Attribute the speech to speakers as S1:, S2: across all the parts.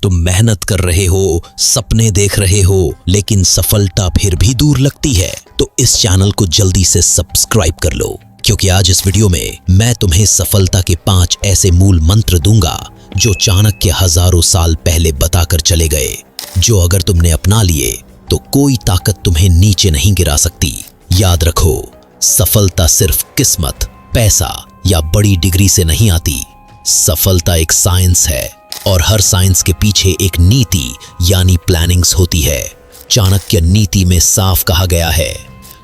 S1: तुम मेहनत कर रहे हो, सपने देख रहे हो, लेकिन सफलता फिर भी दूर लगती है, तो इस चैनल को जल्दी से सब्सक्राइब कर लो, क्योंकि आज इस वीडियो में मैं तुम्हें सफलता के 5 ऐसे मूल मंत्र दूंगा जो चाणक्य हजारों साल पहले बताकर चले गए, जो अगर तुमने अपना लिए तो कोई ताकत तुम्हें नीचे नहीं गिरा सकती। याद रखो, सफलता सिर्फ किस्मत, पैसा या बड़ी डिग्री से नहीं आती। सफलता एक साइंस है और हर साइंस के पीछे एक नीति यानी प्लानिंग्स होती है। चाणक्य नीति में साफ कहा गया है,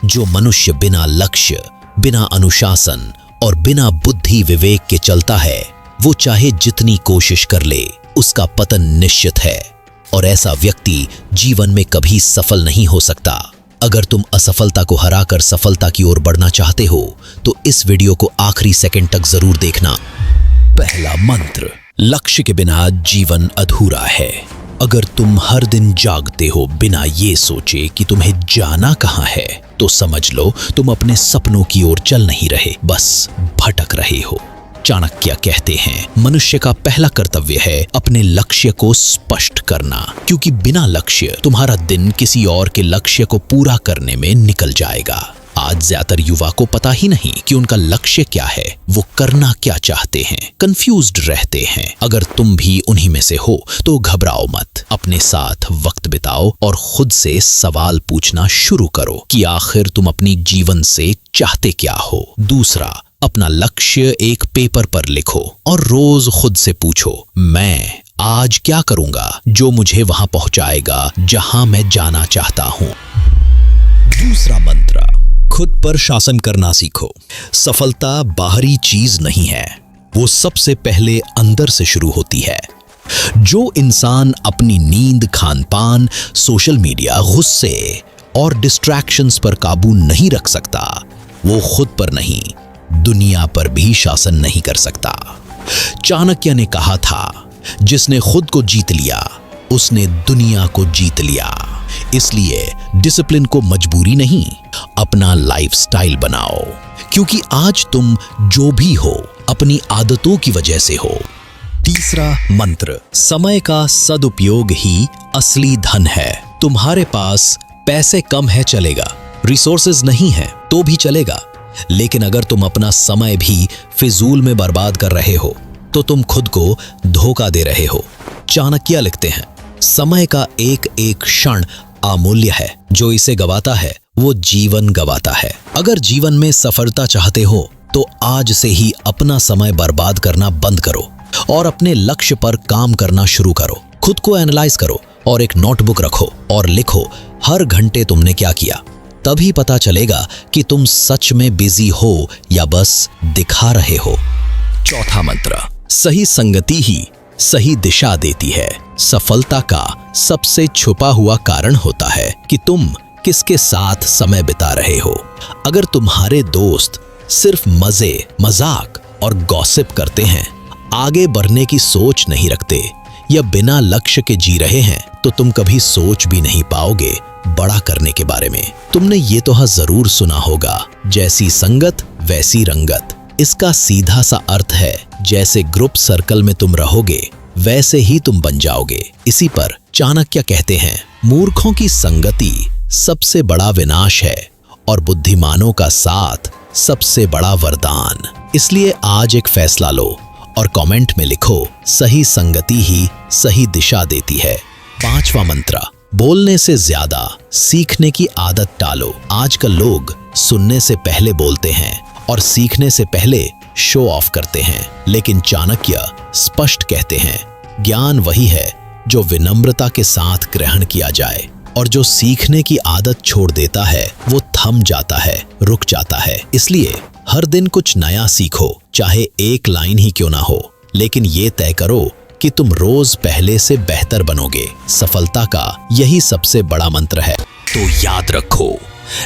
S1: जो मनुष्य बिना लक्ष्य, बिना अनुशासन और बिना बुद्धि विवेक के चलता है, वो चाहे जितनी कोशिश कर ले, उसका पतन निश्चित है और ऐसा व्यक्ति जीवन में कभी सफल नहीं हो सकता। अगर तुम असफलता को हराकर सफलता की ओर बढ़ना चाहते हो तो इस वीडियो को आखिरी सेकंड तक जरूर देखना। पहला मंत्र, लक्ष्य के बिना जीवन अधूरा है। अगर तुम हर दिन जागते हो बिना ये सोचे कि तुम्हें जाना कहाँ है, तो समझ लो तुम अपने सपनों की ओर चल नहीं रहे, बस भटक रहे हो। चाणक्य कहते हैं, मनुष्य का पहला कर्तव्य है अपने लक्ष्य को स्पष्ट करना, क्योंकि बिना लक्ष्य तुम्हारा दिन किसी और के लक्ष्य को पूरा करने में निकल जाएगा। आज ज्यादातर युवा को पता ही नहीं कि उनका लक्ष्य क्या है, वो करना क्या चाहते हैं, कंफ्यूज्ड रहते हैं। अगर तुम भी उन्हीं में से हो तो घबराओ मत, अपने साथ वक्त बिताओ और खुद से सवाल पूछना शुरू करो कि आखिर तुम अपनी जीवन से चाहते क्या हो। दूसरा, अपना लक्ष्य एक पेपर पर लिखो और रोज खुद से पूछो, मैं आज क्या करूंगा जो मुझे वहां पहुंचाएगा जहां मैं जाना चाहता हूं। दूसरा मंत्र, खुद पर शासन करना सीखो। सफलता बाहरी चीज नहीं है, वो सबसे पहले अंदर से शुरू होती है। जो इंसान अपनी नींद, खानपान, सोशल मीडिया, गुस्से और डिस्ट्रैक्शंस पर काबू नहीं रख सकता, वो खुद पर नहीं, दुनिया पर भी शासन नहीं कर सकता। चाणक्य ने कहा था, जिसने खुद को जीत लिया उसने दुनिया को जीत लिया। इसलिए डिसिप्लिन को मजबूरी नहीं, अपना लाइफस्टाइल बनाओ, क्योंकि आज तुम जो भी हो अपनी आदतों की वजह से हो। तीसरा मंत्र, समय का सदुपयोग ही असली धन है। तुम्हारे पास पैसे कम है चलेगा, रिसोर्सेज नहीं है तो भी चलेगा, लेकिन अगर तुम अपना समय भी फिजूल में बर्बाद कर रहे हो तो तुम खुद को धोखा दे रहे हो। चाणक्य लिखते हैं, समय का एक एक क्षण अमूल्य है, जो इसे गवाता है वो जीवन गवाता है। अगर जीवन में सफलता चाहते हो तो आज से ही अपना समय बर्बाद करना बंद करो और अपने लक्ष्य पर काम करना शुरू करो। खुद को एनालाइज करो और एक नोटबुक रखो और लिखो हर घंटे तुमने क्या किया। तभी पता चलेगा कि तुम सच में बिजी हो या बस दिखा रहे हो। चौथा मंत्र, सही संगति ही सही दिशा देती है। सफलता का सबसे छुपा हुआ कारण होता है कि तुम किसके साथ समय बिता रहे हो। अगर तुम्हारे दोस्त सिर्फ मजे, मजाक और गॉसिप करते हैं, आगे बढ़ने की सोच नहीं रखते या बिना लक्ष्य के जी रहे हैं, तो तुम कभी सोच भी नहीं पाओगे बड़ा करने के बारे में। तुमने ये तो जरूर सुना होगा, जैसी संगत वैसी रंगत। इसका सीधा सा अर्थ है, जैसे ग्रुप सर्कल में तुम रहोगे वैसे ही तुम बन जाओगे। इसी पर चाणक्य कहते हैं, मूर्खों की संगति सबसे बड़ा विनाश है और बुद्धिमानों का साथ सबसे बड़ा वरदान। इसलिए आज एक फैसला लो और कमेंट में लिखो, सही संगति ही सही दिशा देती है। पांचवा मंत्र, बोलने से ज्यादा सीखने की आदत टालो। आजकल लोग सुनने से पहले बोलते हैं और सीखने से पहले शो ऑफ करते हैं, लेकिन चाणक्य स्पष्ट कहते हैं, ज्ञान वही है जो विनम्रता के साथ ग्रहण किया जाए, और जो सीखने की आदत छोड़ देता है वो थम जाता है, रुक जाता है। इसलिए हर दिन कुछ नया सीखो, चाहे एक लाइन ही क्यों ना हो, लेकिन ये तय करो कि तुम रोज पहले से बेहतर बनोगे। सफलता का यही सबसे बड़ा मंत्र है। तो याद रखो,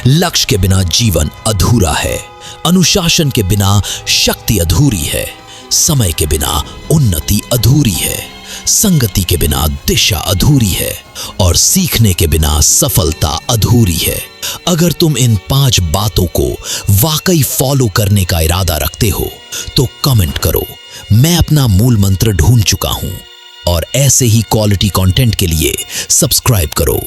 S1: लक्ष्य के बिना जीवन अधूरा है, अनुशासन के बिना शक्ति अधूरी है, समय के बिना उन्नति अधूरी है, संगति के बिना दिशा अधूरी है और सीखने के बिना सफलता अधूरी है। अगर तुम इन 5 बातों को वाकई फॉलो करने का इरादा रखते हो तो कमेंट करो, मैं अपना मूल मंत्र ढूंढ चुका हूं और ऐसे ही क्वालिटी कंटेंट के लिए सब्सक्राइब करो